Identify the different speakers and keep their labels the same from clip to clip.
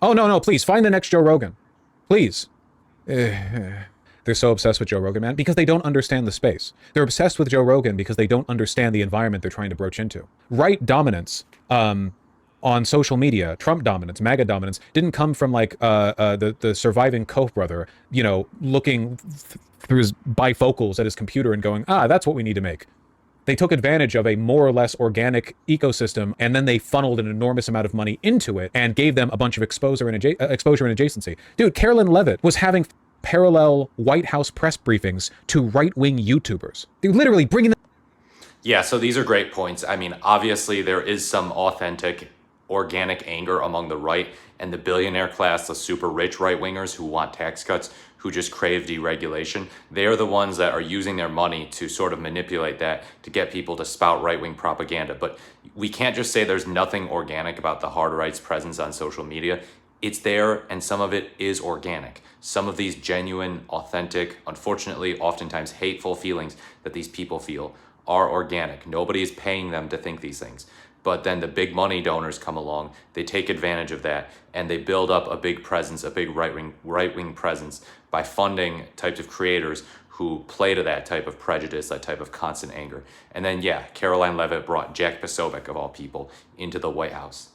Speaker 1: Oh, no, no, please find the next Joe Rogan. Please. They're so obsessed with Joe Rogan, man, because they don't understand the space. They're obsessed with Joe Rogan because they don't understand the environment they're trying to broach into. Right dominance on social media, Trump dominance, MAGA dominance, didn't come from like the surviving Koch brother, looking through his bifocals at his computer and going, that's what we need to make. They took advantage of a more or less organic ecosystem, and then they funneled an enormous amount of money into it and gave them a bunch of exposure and adjacency. Dude, Carolyn Levitt was having parallel White House press briefings to right-wing YouTubers. They're literally bringing them.
Speaker 2: Yeah, so these are great points. I mean, obviously, there is some authentic, organic anger among the right and the billionaire class, the super rich right wingers who want tax cuts, who just crave deregulation. They are the ones that are using their money to sort of manipulate that to get people to spout right wing propaganda. But we can't just say there's nothing organic about the hard right's presence on social media. It's there, and some of it is organic. Some of these genuine, authentic, unfortunately, oftentimes hateful feelings that these people feel are organic. Nobody is paying them to think these things. But then the big money donors come along, they take advantage of that, and they build up a big presence, a big right-wing presence by funding types of creators who play to that type of prejudice, that type of constant anger. And then, yeah, Caroline Levitt brought Jack Posobiec, of all people, into the White House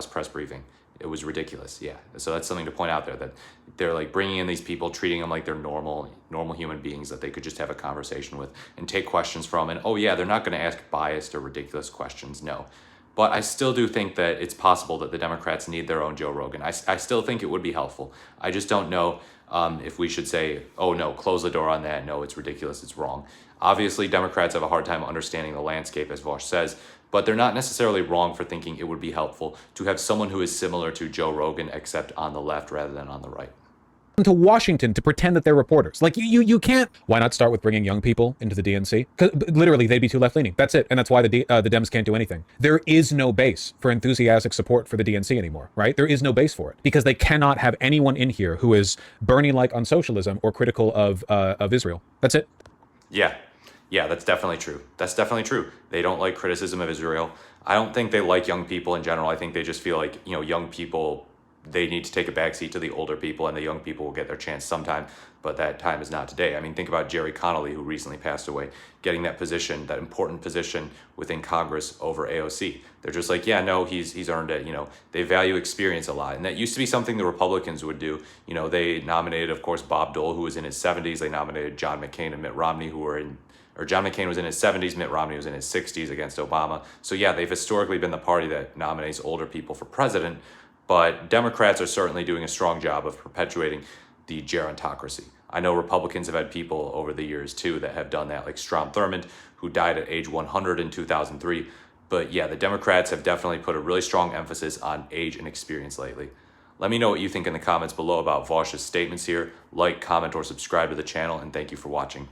Speaker 2: press briefing. It was ridiculous, yeah. So that's something to point out there, that they're like bringing in these people, treating them like they're normal human beings that they could just have a conversation with and take questions from. And oh yeah, they're not going to ask biased or ridiculous questions, no. But I still do think that it's possible that the Democrats need their own Joe Rogan. I still think it would be helpful. I just don't know if we should say, oh no, close the door on that. No, it's ridiculous, it's wrong. Obviously, Democrats have a hard time understanding the landscape, as Vaush says, but they're not necessarily wrong for thinking it would be helpful to have someone who is similar to Joe Rogan, except on the left rather than on the right.
Speaker 1: To Washington to pretend that they're reporters. Like you can't. Why not start with bringing young people into the DNC? Because literally they'd be too left leaning. That's it, and that's why the Dems can't do anything. There is no base for enthusiastic support for the DNC anymore, right? There is no base for it because they cannot have anyone in here who is Bernie like on socialism or critical of Israel. That's it.
Speaker 2: Yeah. Yeah, that's definitely true. That's definitely true. They don't like criticism of Israel. I don't think they like young people in general. I think they just feel like, young people, they need to take a backseat to the older people, and the young people will get their chance sometime, but that time is not today. I mean, think about Jerry Connolly, who recently passed away, getting that position, that important position within Congress over AOC. They're just like, yeah, no, he's earned it. They value experience a lot, and that used to be something the Republicans would do. They nominated, of course, Bob Dole, who was in his 70s. They nominated John McCain and Mitt Romney, John McCain was in his 70s, Mitt Romney was in his 60s against Obama. So yeah, they've historically been the party that nominates older people for president, but Democrats are certainly doing a strong job of perpetuating the gerontocracy. I know Republicans have had people over the years too that have done that, like Strom Thurmond, who died at age 100 in 2003. But yeah, the Democrats have definitely put a really strong emphasis on age and experience lately. Let me know what you think in the comments below about Vaush's statements here. Like, comment, or subscribe to the channel, and thank you for watching.